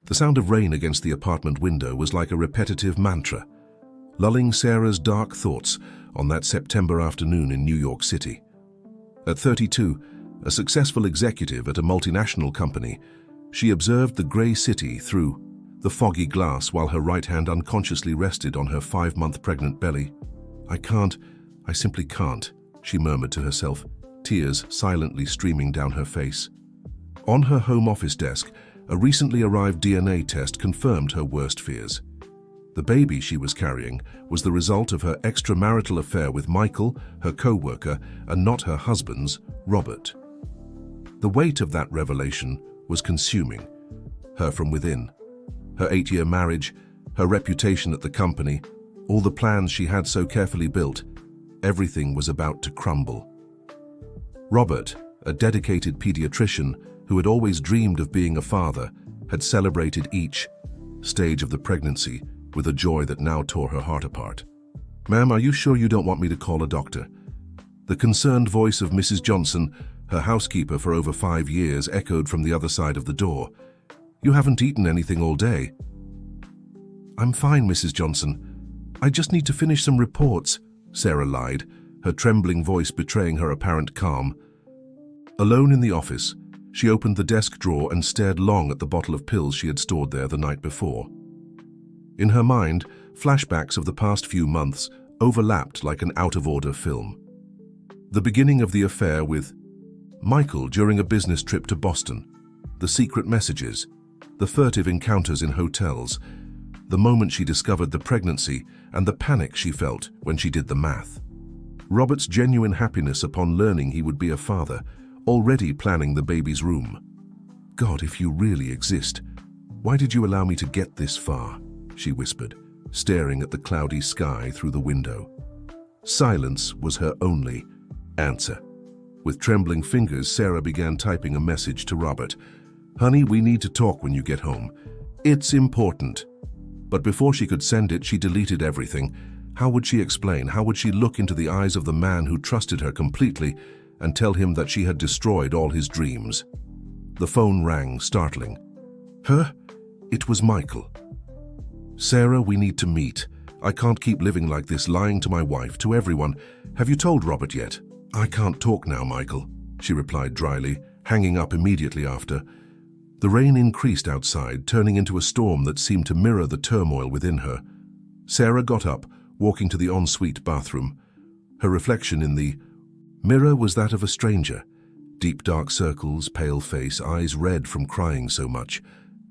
The sound of rain against the apartment window was like a repetitive mantra, lulling Sarah's dark thoughts on that September afternoon in New York City. At 32, a successful executive at a multinational company, she observed the grey city through the foggy glass while her right hand unconsciously rested on her 5-month pregnant belly. I simply can't, she murmured to herself, tears silently streaming down her face. On her home office desk, a recently arrived DNA test confirmed her worst fears. The baby she was carrying was the result of her extramarital affair with Michael, her co-worker, and not her husband's, Robert. The weight of that revelation was consuming her from within. Her 8-year marriage, her reputation at the company, all the plans she had so carefully built, everything was about to crumble. Robert, a dedicated pediatrician who had always dreamed of being a father, had celebrated each stage of the pregnancy with a joy that now tore her heart apart. "Ma'am, are you sure you don't want me to call a doctor?" The concerned voice of Mrs. Johnson, her housekeeper for over 5 years, echoed from the other side of the door. "You haven't eaten anything all day." "I'm fine, Mrs. Johnson. I just need to finish some reports," Sarah lied, her trembling voice betraying her apparent calm. Alone in the office, she opened the desk drawer and stared long at the bottle of pills she had stored there the night before. In her mind, flashbacks of the past few months overlapped like an out-of-order film. The beginning of the affair with Michael during a business trip to Boston, the secret messages, the furtive encounters in hotels, the moment she discovered the pregnancy and the panic she felt when she did the math. Robert's genuine happiness upon learning he would be a father, already planning the baby's room. "God, if you really exist, why did you allow me to get this far?" she whispered, staring at the cloudy sky through the window. Silence was her only answer. With trembling fingers, Sarah began typing a message to Robert. "Honey, we need to talk when you get home. It's important." But before she could send it, she deleted everything. How would she explain? How would she look into the eyes of the man who trusted her completely and tell him that she had destroyed all his dreams? The phone rang, startling. Her? It was Michael. "Sarah, we need to meet. I can't keep living like this, lying to my wife, to everyone. Have you told Robert yet?" "I can't talk now, Michael," she replied dryly, hanging up immediately after. The rain increased outside, turning into a storm that seemed to mirror the turmoil within her. Sarah got up, walking to the ensuite bathroom. Her reflection in the mirror was that of a stranger. Deep dark circles, pale face, eyes red from crying so much.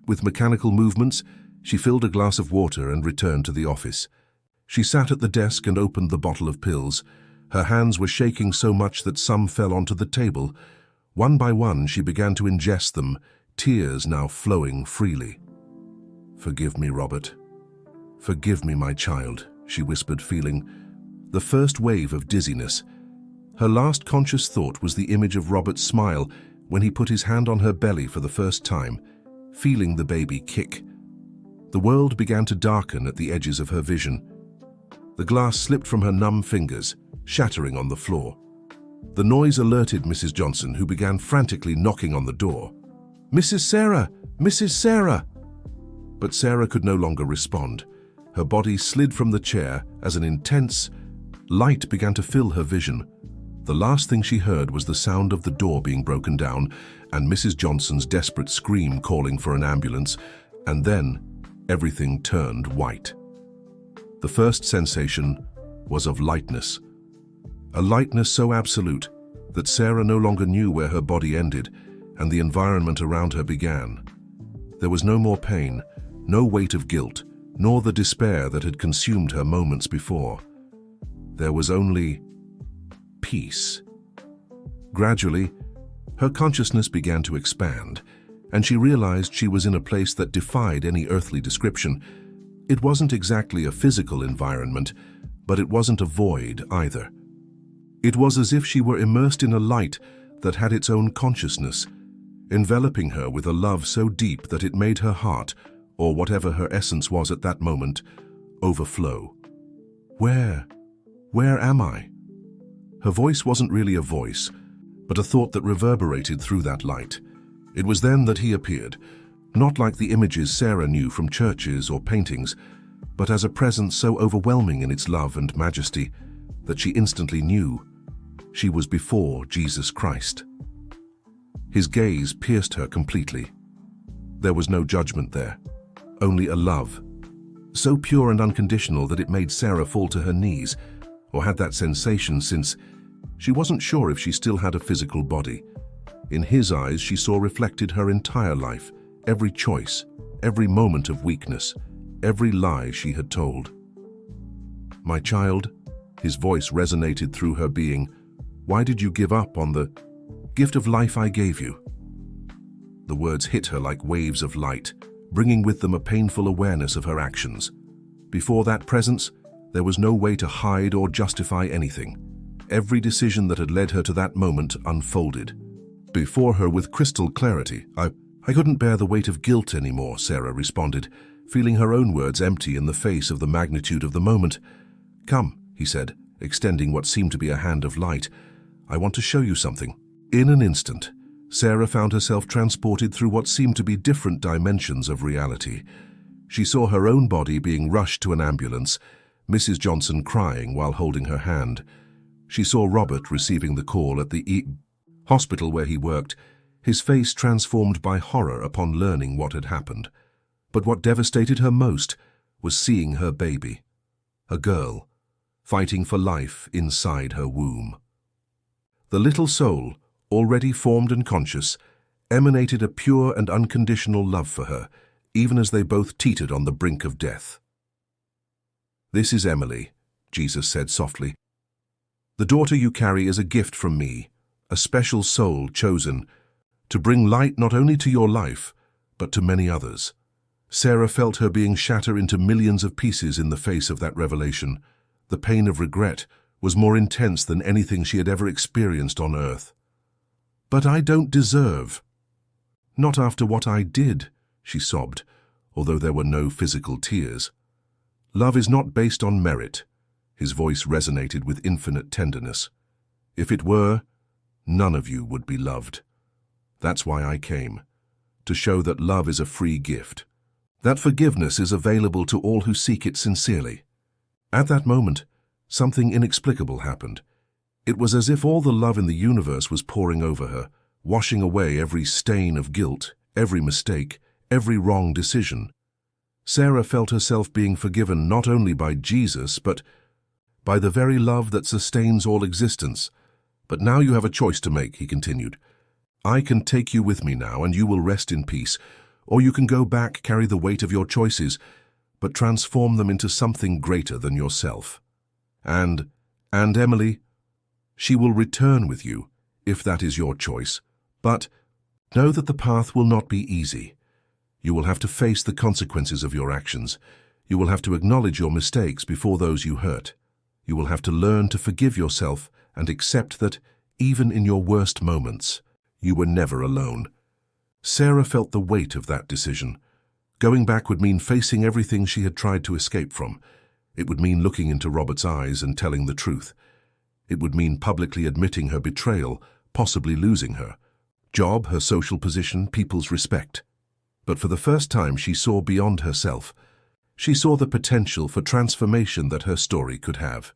With mechanical movements, she filled a glass of water and returned to the office. She sat at the desk and opened the bottle of pills. Her hands were shaking so much that some fell onto the table. One by one, she began to ingest them, tears now flowing freely. "Forgive me, Robert. Forgive me, my child," she whispered, feeling the first wave of dizziness. Her last conscious thought was the image of Robert's smile when he put his hand on her belly for the first time, feeling the baby kick. The world began to darken at the edges of her vision. The glass slipped from her numb fingers, shattering on the floor. The noise alerted Mrs. Johnson, who began frantically knocking on the door. "Mrs. Sarah! Mrs. Sarah!" But Sarah could no longer respond. Her body slid from the chair as an intense light began to fill her vision. The last thing she heard was the sound of the door being broken down and Mrs. Johnson's desperate scream calling for an ambulance, and then everything turned white. The first sensation was of lightness. A lightness so absolute that Sarah no longer knew where her body ended and the environment around her began. There was no more pain, no weight of guilt, nor the despair that had consumed her moments before. There was only peace. Gradually, her consciousness began to expand, and she realized she was in a place that defied any earthly description. It wasn't exactly a physical environment, but it wasn't a void either. It was as if she were immersed in a light that had its own consciousness, enveloping her with a love so deep that it made her heart, or whatever her essence was at that moment, overflow. Where am I?" Her voice wasn't really a voice, but a thought that reverberated through that light. It was then that he appeared, Not like the images Sarah knew from churches or paintings, but as a presence so overwhelming in its love and majesty that she instantly knew she was before Jesus Christ. His gaze pierced her completely. There was no judgment there, only a love, so pure and unconditional that it made Sarah fall to her knees, or had that sensation, since she wasn't sure if she still had a physical body. In his eyes, she saw reflected her entire life, every choice, every moment of weakness, every lie she had told. "My child," his voice resonated through her being, "why did you give up on the gift of life I gave you?" The words hit her like waves of light, bringing with them a painful awareness of her actions. Before that presence, there was no way to hide or justify anything. Every decision that had led her to that moment unfolded before her with crystal clarity. I couldn't bear the weight of guilt anymore," Sarah responded, feeling her own words empty in the face of the magnitude of the moment. "Come," he said, extending what seemed to be a hand of light. "I want to show you something." In an instant, Sarah found herself transported through what seemed to be different dimensions of reality. She saw her own body being rushed to an ambulance, Mrs. Johnson crying while holding her hand. She saw Robert receiving the call at the hospital where he worked, his face transformed by horror upon learning what had happened. But what devastated her most was seeing her baby, a girl, fighting for life inside her womb. The little soul, already formed and conscious, emanated a pure and unconditional love for her, even as they both teetered on the brink of death. "This is Emily," Jesus said softly. "The daughter you carry is a gift from me, a special soul chosen to bring light not only to your life, but to many others." Sarah felt her being shattered into millions of pieces in the face of that revelation. The pain of regret was more intense than anything she had ever experienced on earth. "But I don't deserve." "Not after what I did," she sobbed, although there were no physical tears. "Love is not based on merit." His voice resonated with infinite tenderness. "If it were, none of you would be loved. That's why I came, to show that love is a free gift, that forgiveness is available to all who seek it sincerely." At that moment, something inexplicable happened. It was as if all the love in the universe was pouring over her, washing away every stain of guilt, every mistake, every wrong decision. Sarah felt herself being forgiven not only by Jesus, but by the very love that sustains all existence. "But now you have a choice to make," he continued. "I can take you with me now, and you will rest in peace. Or you can go back, carry the weight of your choices, but transform them into something greater than yourself. And Emily, she will return with you, if that is your choice. But know that the path will not be easy. You will have to face the consequences of your actions. You will have to acknowledge your mistakes before those you hurt. You will have to learn to forgive yourself and accept that, even in your worst moments, you were never alone." Sarah felt the weight of that decision. Going back would mean facing everything she had tried to escape from. It would mean looking into Robert's eyes and telling the truth. It would mean publicly admitting her betrayal, possibly losing her job, her social position, people's respect. But for the first time, she saw beyond herself. She saw the potential for transformation that her story could have.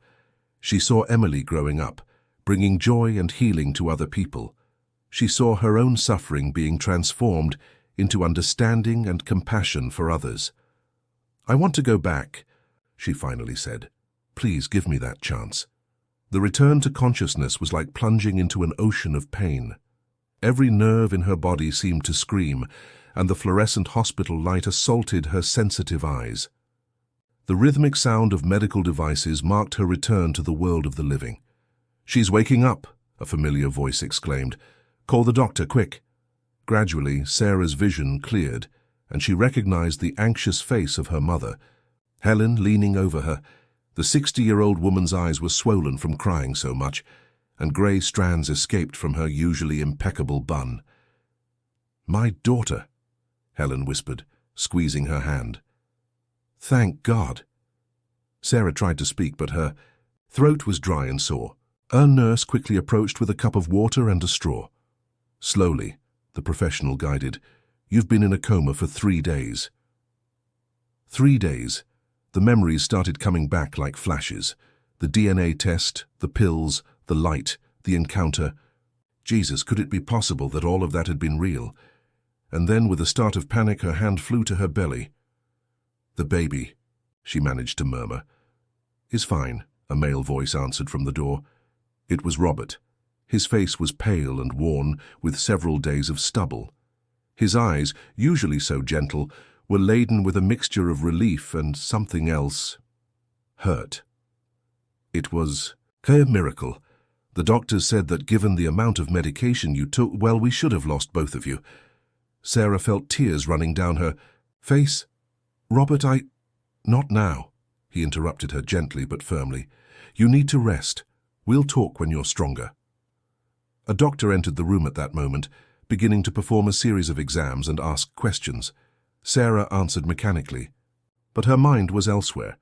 She saw Emily growing up, bringing joy and healing to other people. She saw her own suffering being transformed into understanding and compassion for others. "I want to go back," she finally said. "Please give me that chance." The return to consciousness was like plunging into an ocean of pain. Every nerve in her body seemed to scream, and the fluorescent hospital light assaulted her sensitive eyes. The rhythmic sound of medical devices marked her return to the world of the living. "She's waking up," a familiar voice exclaimed. "Call the doctor, quick." Gradually, Sarah's vision cleared, and she recognized the anxious face of her mother, Helen, leaning over her. The 60-year-old woman's eyes were swollen from crying so much, and grey strands escaped from her usually impeccable bun. "My daughter," Helen whispered, squeezing her hand. "Thank God." Sarah tried to speak, but her throat was dry and sore. A nurse quickly approached with a cup of water and a straw. Slowly, the professional guided, You've been in a coma for 3 days. 3 days. The memories started coming back like flashes. The DNA test, the pills, the light, the encounter. Jesus, could it be possible that all of that had been real? And then, with a start of panic, her hand flew to her belly. "The baby," she managed to murmur. "Is fine," a male voice answered from the door. It was Robert. His face was pale and worn, with several days of stubble. His eyes, usually so gentle, were laden with a mixture of relief and something else. Hurt. It was a miracle. The doctors said that given the amount of medication you took, well, we should have lost both of you. Sarah felt tears running down her face. "Robert, Not now," he interrupted her gently but firmly. "You need to rest. We'll talk when you're stronger." A doctor entered the room at that moment, beginning to perform a series of exams and ask questions. Sarah answered mechanically, but her mind was elsewhere.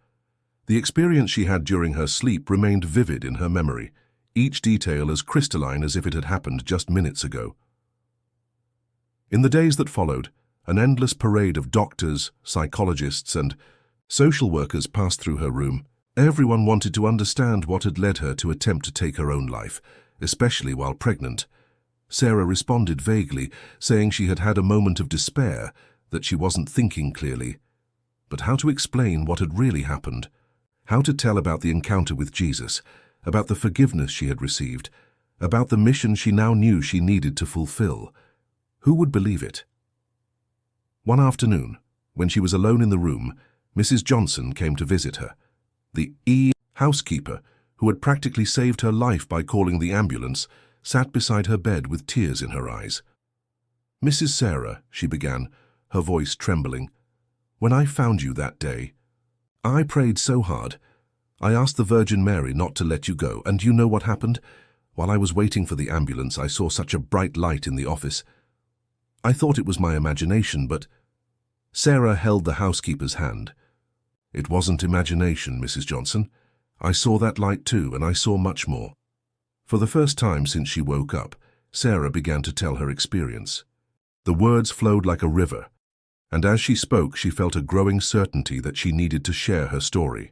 The experience she had during her sleep remained vivid in her memory, each detail as crystalline as if it had happened just minutes ago. In the days that followed, an endless parade of doctors, psychologists, and social workers passed through her room. Everyone wanted to understand what had led her to attempt to take her own life, especially while pregnant. Sarah responded vaguely, saying she had had a moment of despair, that she wasn't thinking clearly. But how to explain what had really happened? How to tell about the encounter with Jesus, about the forgiveness she had received, about the mission she now knew she needed to fulfill? Who would believe it? One afternoon, when she was alone in the room, Mrs. Johnson came to visit her. The housekeeper, who had practically saved her life by calling the ambulance, sat beside her bed with tears in her eyes. "Mrs. Sarah," she began, her voice trembling, "when I found you that day, I prayed so hard. I asked the Virgin Mary not to let you go, and you know what happened? While I was waiting for the ambulance, I saw such a bright light in the office. I thought it was my imagination, but—" Sarah held the housekeeper's hand. "It wasn't imagination, Mrs. Johnson. I saw that light too, and I saw much more." For the first time since she woke up, Sarah began to tell her experience. The words flowed like a river, and as she spoke, she felt a growing certainty that she needed to share her story,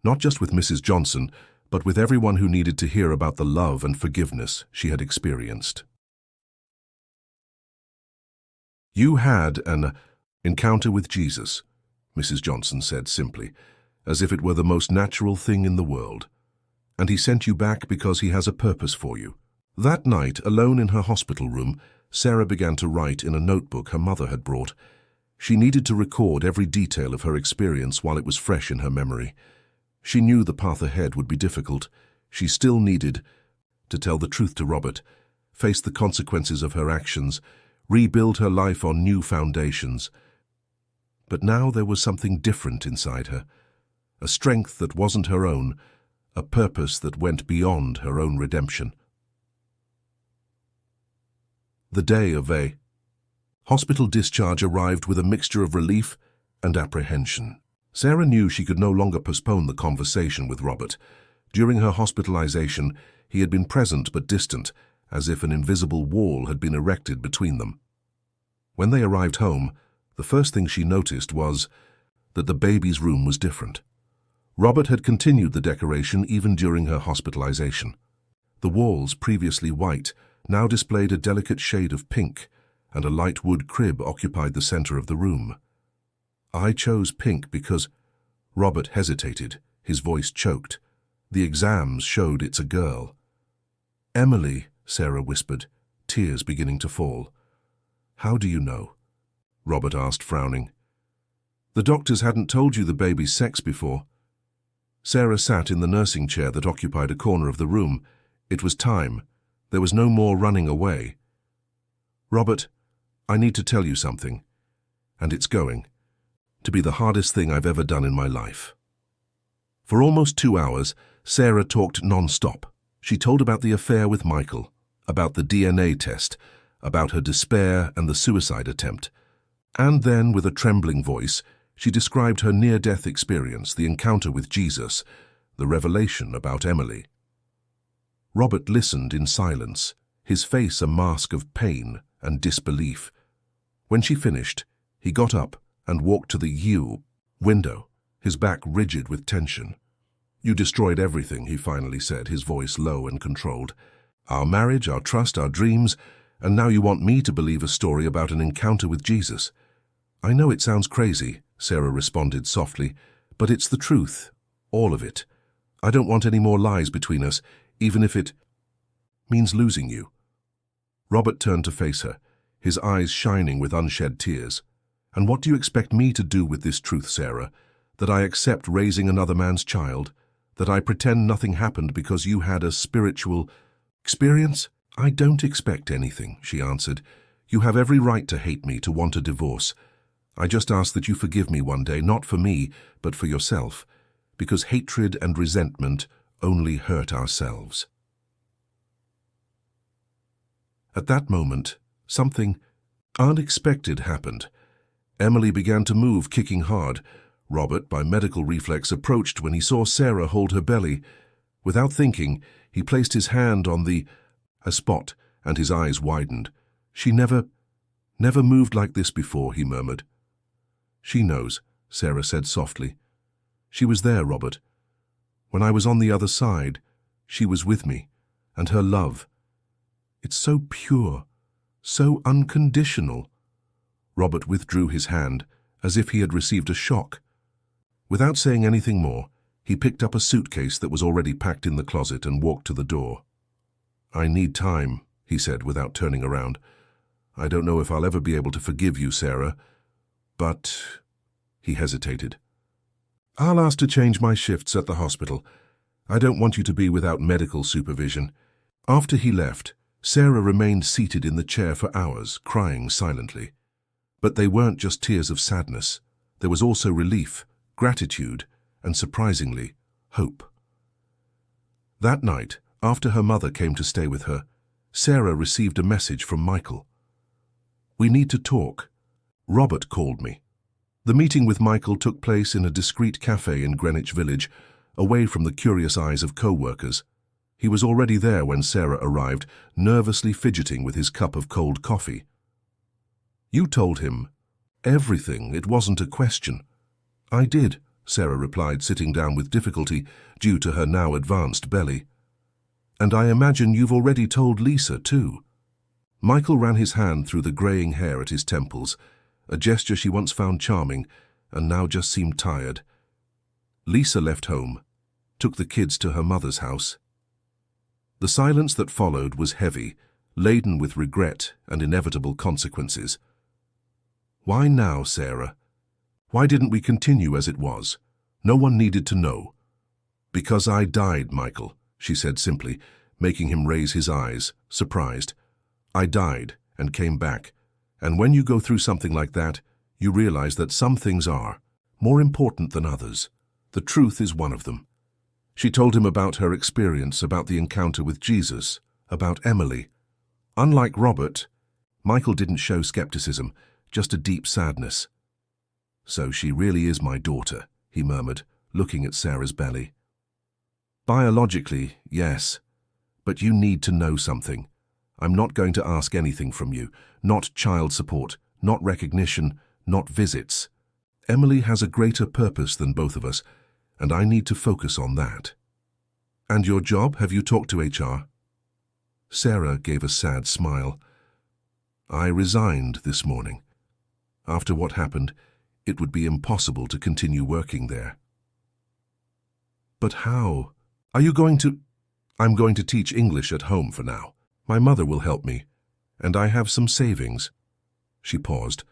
not just with Mrs. Johnson, but with everyone who needed to hear about the love and forgiveness she had experienced. "You had an encounter with Jesus," Mrs. Johnson said simply, as if it were the most natural thing in the world. "And he sent you back because he has a purpose for you." That night, alone in her hospital room, Sarah began to write in a notebook her mother had brought. She needed to record every detail of her experience while it was fresh in her memory. She knew the path ahead would be difficult. She still needed to tell the truth to Robert, face the consequences of her actions, rebuild her life on new foundations. But now there was something different inside her, a strength that wasn't her own, a purpose that went beyond her own redemption. The day of a hospital discharge arrived with a mixture of relief and apprehension. Sarah knew she could no longer postpone the conversation with Robert. During her hospitalization, he had been present but distant, as if an invisible wall had been erected between them. When they arrived home, the first thing she noticed was that the baby's room was different. Robert had continued the decoration even during her hospitalization. The walls, previously white, now displayed a delicate shade of pink, and a light wood crib occupied the center of the room. "I chose pink because—" Robert hesitated, his voice choked. The exams showed it's a girl. "Emily," Sarah whispered, tears beginning to fall. "How do you know?" Robert asked, frowning. "The doctors hadn't told you the baby's sex before." Sarah sat in the nursing chair that occupied a corner of the room. It was time. There was no more running away. "Robert, I need to tell you something, and it's going to be the hardest thing I've ever done in my life." For almost 2 hours, Sarah talked non-stop. She told about the affair with Michael, about the DNA test, about her despair and the suicide attempt. And then, with a trembling voice, she described her near-death experience, the encounter with Jesus, the revelation about Emily. Robert listened in silence, his face a mask of pain and disbelief. When she finished, he got up and walked to the window, his back rigid with tension. "You destroyed everything," he finally said, his voice low and controlled. "Our marriage, our trust, our dreams, and now you want me to believe a story about an encounter with Jesus." "I know it sounds crazy," Sarah responded softly, "but it's the truth, all of it. I don't want any more lies between us, even if it means losing you." Robert turned to face her, his eyes shining with unshed tears. "And what do you expect me to do with this truth, Sarah? That I accept raising another man's child? That I pretend nothing happened because you had a spiritual experience?" "I don't expect anything," she answered. "You have every right to hate me, to want a divorce. I just ask that you forgive me one day, not for me, but for yourself, because hatred and resentment only hurt ourselves." At that moment, something unexpected happened. Emily began to move, kicking hard. Robert, by medical reflex, approached when he saw Sarah hold her belly. Without thinking, he placed his hand on a spot, and his eyes widened. "She never moved like this before," he murmured. "She knows," Sarah said softly. "She was there, Robert. When I was on the other side, she was with me, and her love. It's so pure, so unconditional." Robert withdrew his hand, as if he had received a shock. Without saying anything more, he picked up a suitcase that was already packed in the closet and walked to the door. "I need time," he said without turning around. "I don't know if I'll ever be able to forgive you, Sarah, but—" He hesitated. "I'll ask to change my shifts at the hospital. I don't want you to be without medical supervision." After he left, Sarah remained seated in the chair for hours, crying silently. But they weren't just tears of sadness. There was also relief, gratitude, and surprisingly, hope. That night, after her mother came to stay with her, Sarah received a message from Michael. "We need to talk. Robert called me." The meeting with Michael took place in a discreet cafe in Greenwich Village, away from the curious eyes of co-workers. He was already there when Sarah arrived, nervously fidgeting with his cup of cold coffee. "You told him everything. It wasn't a question." "I did," Sarah replied, sitting down with difficulty due to her now advanced belly. "And I imagine you've already told Lisa, too." Michael ran his hand through the greying hair at his temples, a gesture she once found charming and now just seemed tired. Lisa left home, took the kids to her mother's house. The silence that followed was heavy, laden with regret and inevitable consequences. "Why now, Sarah? Why didn't we continue as it was? No one needed to know." "Because I died, Michael," she said simply, making him raise his eyes, surprised. "I died and came back. And when you go through something like that, you realize that some things are more important than others. The truth is one of them." She told him about her experience, about the encounter with Jesus, about Emily. Unlike Robert, Michael didn't show skepticism, just a deep sadness. "So she really is my daughter," he murmured, looking at Sarah's belly. "Biologically, yes. But you need to know something. I'm not going to ask anything from you. Not child support, not recognition, not visits. Emily has a greater purpose than both of us, and I need to focus on that." "And your job? Have you talked to HR?" Sarah gave a sad smile. "I resigned this morning. After what happened, it would be impossible to continue working there." "But how? Are you going to—" "I'm going to teach English at home for now. My mother will help me, and I have some savings." She paused.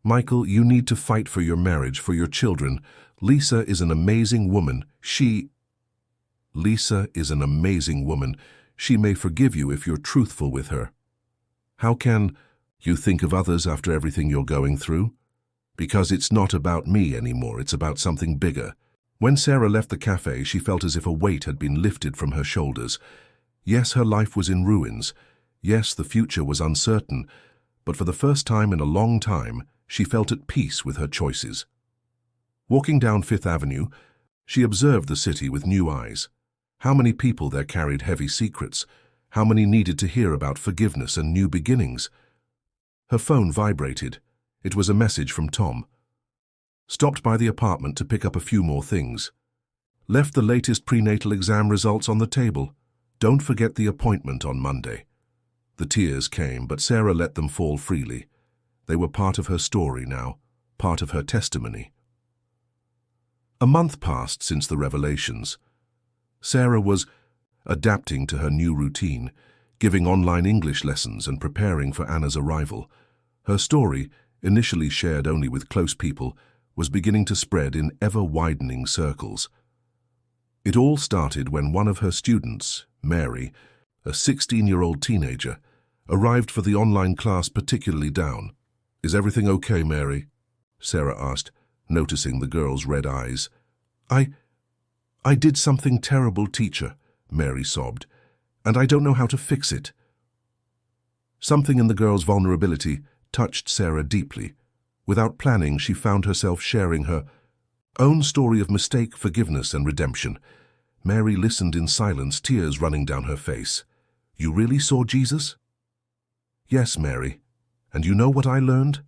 "Michael, you need to fight for your marriage, for your children. Lisa is an amazing woman. Lisa is an amazing woman. She may forgive you if you're truthful with her. How can you think of others after everything you're going through? Because it's not about me anymore, it's about something bigger." When Sarah left the cafe, she felt as if a weight had been lifted from her shoulders. Yes, her life was in ruins. Yes, the future was uncertain. But for the first time in a long time, she felt at peace with her choices. Walking down Fifth Avenue, she observed the city with new eyes. How many people there carried heavy secrets? How many needed to hear about forgiveness and new beginnings? Her phone vibrated. It was a message from Tom. Stopped by the apartment to pick up a few more things. Left the latest prenatal exam results on the table. Don't forget the appointment on Monday. The tears came, but Sarah let them fall freely. They were part of her story now, part of her testimony. A month passed since the revelations. Sarah was adapting to her new routine, giving online English lessons and preparing for Anna's arrival. Her story, initially shared only with close people, was beginning to spread in ever-widening circles. It all started when one of her students, Mary, a 16-year-old teenager, arrived for the online class particularly down. "Is everything okay, Mary?" Sarah asked, noticing the girl's red eyes. I did something terrible, teacher," Mary sobbed, "and I don't know how to fix it." Something in the girl's vulnerability touched Sarah deeply. Without planning, she found herself sharing her own story of mistake, forgiveness, and redemption. Mary listened in silence, tears running down her face. "You really saw Jesus?" "Yes, Mary. And you know what I learned?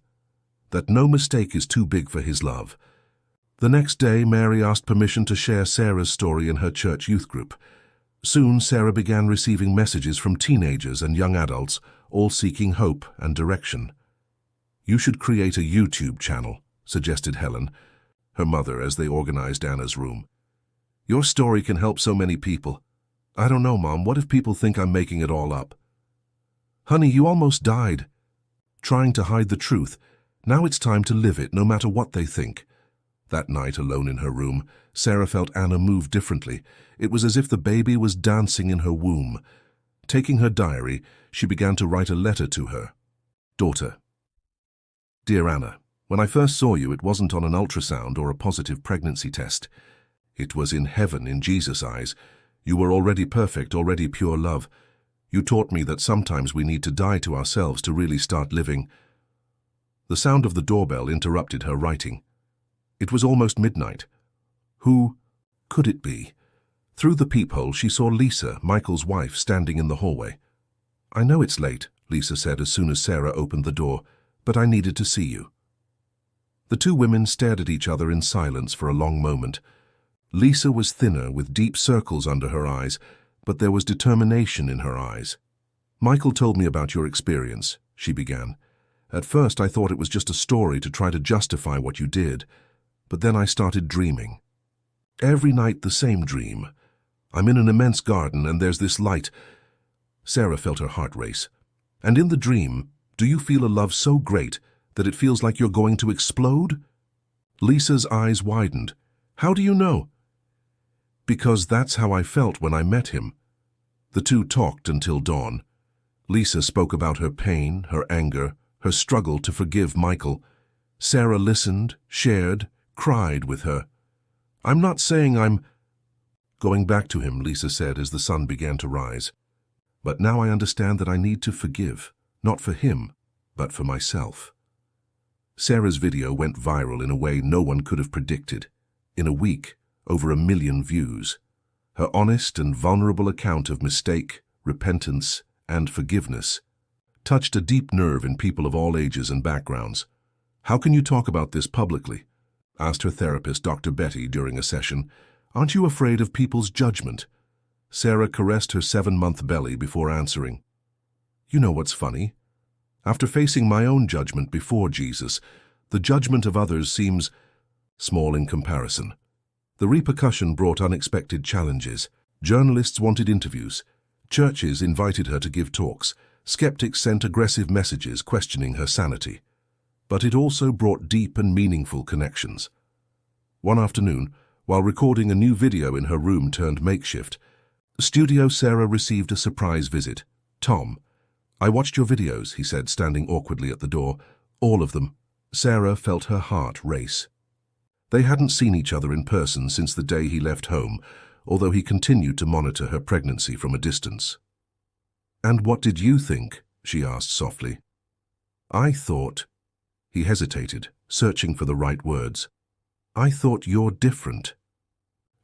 That no mistake is too big for his love." The next day, Mary asked permission to share Sarah's story in her church youth group. Soon, Sarah began receiving messages from teenagers and young adults, all seeking hope and direction. "You should create a YouTube channel," suggested Helen, her mother, as they organized Anna's room. "Your story can help so many people." "I don't know, Mom. What if people think I'm making it all up?" "Honey, you almost died trying to hide the truth. Now it's time to live it, no matter what they think." That night, alone in her room, Sarah felt Anna move differently. It was as if the baby was dancing in her womb. Taking her diary, she began to write a letter to her daughter. "Dear Anna, when I first saw you, it wasn't on an ultrasound or a positive pregnancy test. It was in heaven, in Jesus' eyes. You were already perfect, already pure love. You taught me that sometimes we need to die to ourselves to really start living." The sound of the doorbell interrupted her writing. It was almost midnight. Who could it be? Through the peephole, she saw Lisa, Michael's wife, standing in the hallway. "I know it's late," Lisa said as soon as Sarah opened the door, "but I needed to see you." The two women stared at each other in silence for a long moment. Lisa was thinner, with deep circles under her eyes, but there was determination in her eyes. "Michael told me about your experience," she began. "At first I thought it was just a story to try to justify what you did, but then I started dreaming. Every night the same dream. I'm in an immense garden and there's this light." Sarah felt her heart race. "And in the dream, do you feel a love so great that it feels like you're going to explode?" Lisa's eyes widened. "How do you know?" "Because that's how I felt when I met him." The two talked until dawn. Lisa spoke about her pain, her anger, her struggle to forgive Michael. Sarah listened, shared, cried with her. "I'm not saying I'm going back to him," Lisa said as the sun began to rise. "But now I understand that I need to forgive, not for him, but for myself." Sarah's video went viral in a way no one could have predicted. In a week, over 1 million views. Her honest and vulnerable account of mistake, repentance, and forgiveness touched a deep nerve in people of all ages and backgrounds. "How can you talk about this publicly?" asked her therapist, Dr. Betty, during a session. "Aren't you afraid of people's judgment?" Sarah caressed her 7-month belly before answering. "You know what's funny? After facing my own judgment before Jesus, the judgment of others seems small in comparison." The repercussion brought unexpected challenges. Journalists wanted interviews. Churches invited her to give talks. Skeptics sent aggressive messages questioning her sanity. But it also brought deep and meaningful connections. One afternoon, while recording a new video in her room turned makeshift, Studio Sarah received a surprise visit. "Tom, I watched your videos," he said, standing awkwardly at the door. "All of them." Sarah felt her heart race. They hadn't seen each other in person since the day he left home, although he continued to monitor her pregnancy from a distance. "And what did you think?" she asked softly. "I thought..." He hesitated, searching for the right words. "I thought you're different.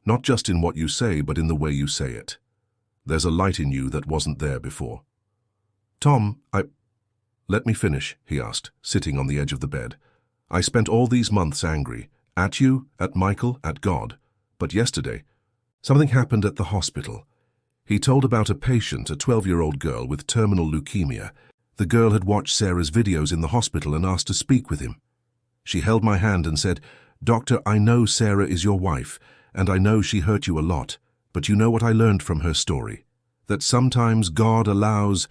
Not just in what you say, but in the way you say it. There's a light in you that wasn't there before." "Tom, Let me finish, he asked, sitting on the edge of the bed. I spent all these months angry. At you, at Michael, at God. But yesterday, something happened at the hospital. He told about a patient, a 12-year-old girl with terminal leukemia. The girl had watched Sarah's videos in the hospital and asked to speak with him. She held my hand and said, "Doctor, I know Sarah is your wife, and I know she hurt you a lot, but you know what I learned from her story? That sometimes God allows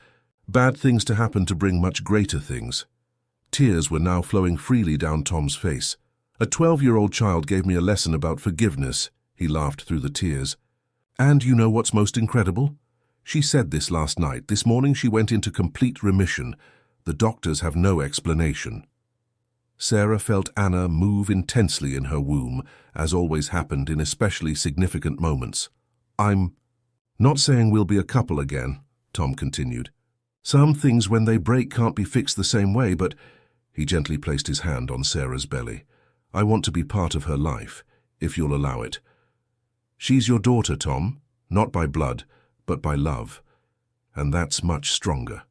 bad things to happen to bring much greater things." Tears were now flowing freely down Tom's face. "A 12-year-old child gave me a lesson about forgiveness," he laughed through the tears. "And you know what's most incredible? She said this last night. This morning she went into complete remission. The doctors have no explanation." Sarah felt Anna move intensely in her womb, as always happened in especially significant moments. "I'm not saying we'll be a couple again," Tom continued. "Some things when they break can't be fixed the same way, but—" He gently placed his hand on Sarah's belly. "I want to be part of her life, if you'll allow it. She's your daughter, Tom, not by blood, but by love, and that's much stronger."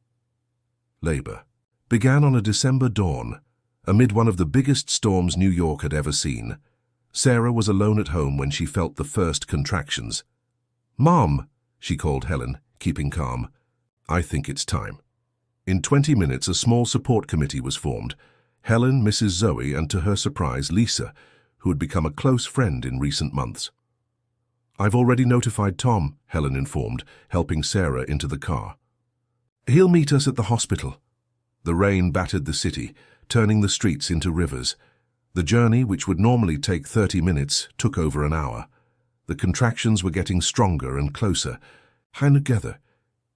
Labor began on a December dawn, amid one of the biggest storms New York had ever seen. Sarah was alone at home when she felt the first contractions. "Mom," she called Helen, keeping calm. "I think it's time." In 20 minutes, a small support committee was formed. Helen, Mrs. Zoe, and to her surprise, Lisa, who had become a close friend in recent months. "I've already notified Tom," Helen informed, helping Sarah into the car. "He'll meet us at the hospital." The rain battered the city, turning the streets into rivers. The journey, which would normally take 30 minutes, took over an hour. The contractions were getting stronger and closer. "Hang together.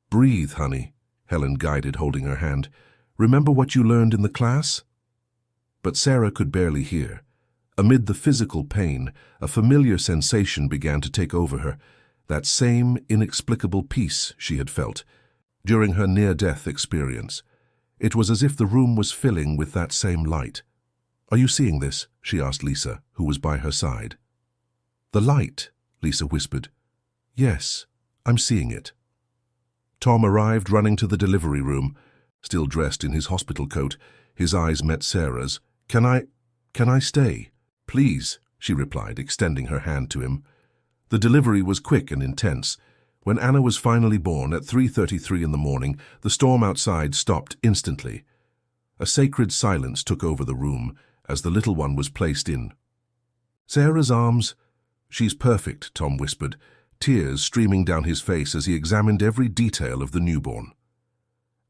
Breathe, honey," Helen guided, holding her hand. "Remember what you learned in the class?" But Sarah could barely hear. Amid the physical pain, a familiar sensation began to take over her, that same inexplicable peace she had felt during her near-death experience. It was as if the room was filling with that same light. "Are you seeing this?" she asked Lisa, who was by her side. "The light," Lisa whispered. "Yes, I'm seeing it." Tom arrived running to the delivery room, still dressed in his hospital coat. His eyes met Sarah's. Can I stay?" "Please," she replied, extending her hand to him. The delivery was quick and intense. When Anna was finally born at 3:33 in the morning, the storm outside stopped instantly. A sacred silence took over the room as the little one was placed in. Sarah's arms— "She's perfect," Tom whispered, tears streaming down his face as he examined every detail of the newborn.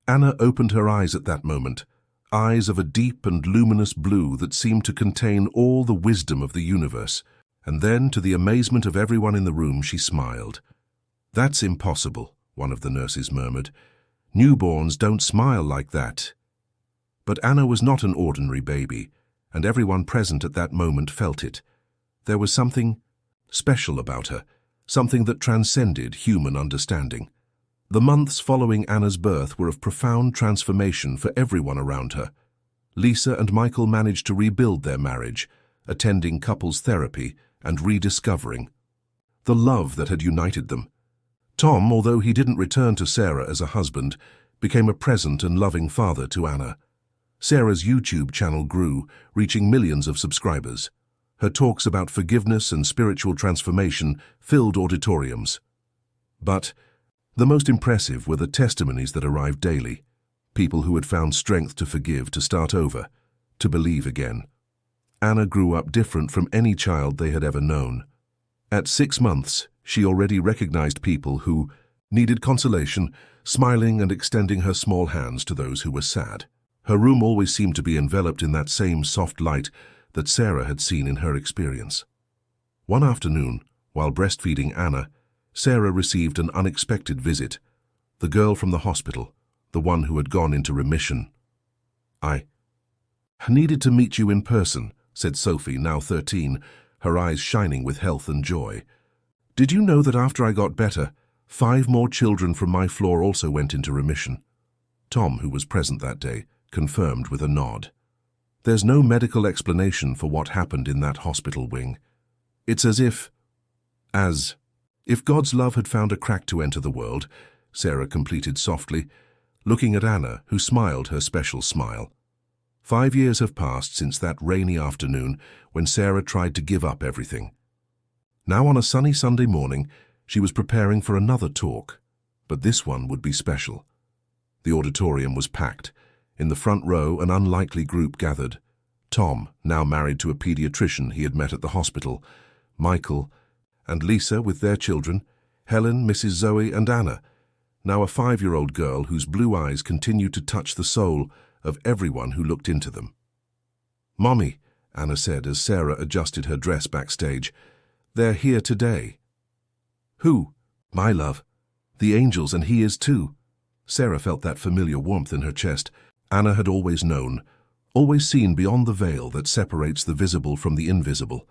Anna opened her eyes at that moment, eyes of a deep and luminous blue that seemed to contain all the wisdom of the universe, and then, to the amazement of everyone in the room, she smiled. "That's impossible," one of the nurses murmured. "Newborns don't smile like that." But Anna was not an ordinary baby, and everyone present at that moment felt it. There was something special about her, something that transcended human understanding. The months following Anna's birth were of profound transformation for everyone around her. Lisa and Michael managed to rebuild their marriage, attending couples therapy and rediscovering the love that had united them. Tom, although he didn't return to Sarah as a husband, became a present and loving father to Anna. Sarah's YouTube channel grew, reaching millions of subscribers. Her talks about forgiveness and spiritual transformation filled auditoriums. But the most impressive were the testimonies that arrived daily. People who had found strength to forgive, to start over, to believe again. Anna grew up different from any child they had ever known. At 6 months, she already recognized people who needed consolation, smiling and extending her small hands to those who were sad. Her room always seemed to be enveloped in that same soft light that Sarah had seen in her experience. One afternoon, while breastfeeding Anna, Sarah received an unexpected visit. The girl from the hospital, the one who had gone into remission. "I needed to meet you in person," said Sophie, now 13, her eyes shining with health and joy. "Did you know that after I got better, 5 more children from my floor also went into remission?" Tom, who was present that day, confirmed with a nod. There's no medical explanation for what happened in that hospital wing. It's as if God's love had found a crack to enter the world, Sarah completed softly, looking at Anna, who smiled her special smile. 5 years have passed since that rainy afternoon when Sarah tried to give up everything. Now on a sunny Sunday morning, she was preparing for another talk, but this one would be special. The auditorium was packed. In the front row, an unlikely group gathered. Tom, now married to a pediatrician he had met at the hospital, Michael, and Lisa with their children, Helen, Mrs. Zoe, and Anna, now a 5-year-old girl whose blue eyes continued to touch the soul of everyone who looked into them. "Mommy," Anna said as Sarah adjusted her dress backstage, "they're here today." "Who?" "My love. The angels, and he is too." Sarah felt that familiar warmth in her chest. Anna had always known, always seen beyond the veil that separates the visible from the invisible.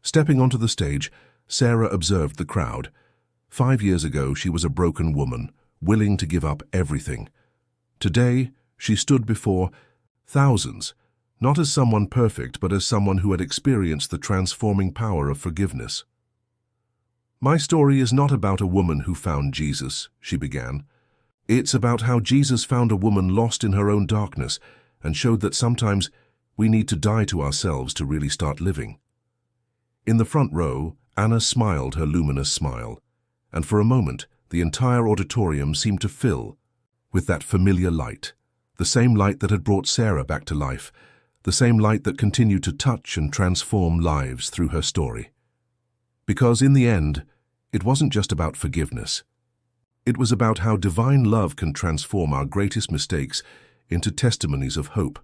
Stepping onto the stage, Sarah observed the crowd. 5 years ago, she was a broken woman, willing to give up everything. Today, she stood before thousands, not as someone perfect, but as someone who had experienced the transforming power of forgiveness. "My story is not about a woman who found Jesus," she began. "It's about how Jesus found a woman lost in her own darkness and showed that sometimes we need to die to ourselves to really start living." In the front row, Anna smiled her luminous smile, and for a moment, the entire auditorium seemed to fill with that familiar light, the same light that had brought Sarah back to life, the same light that continued to touch and transform lives through her story. Because in the end, it wasn't just about forgiveness. It was about how divine love can transform our greatest mistakes into testimonies of hope.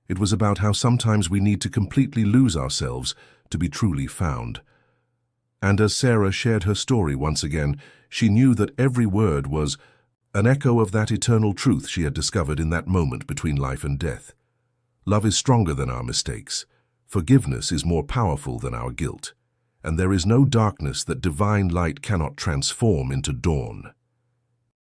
It was about how sometimes we need to completely lose ourselves to be truly found. And as Sarah shared her story once again, she knew that every word was an echo of that eternal truth she had discovered in that moment between life and death. Love is stronger than our mistakes. Forgiveness is more powerful than our guilt. And there is no darkness that divine light cannot transform into dawn.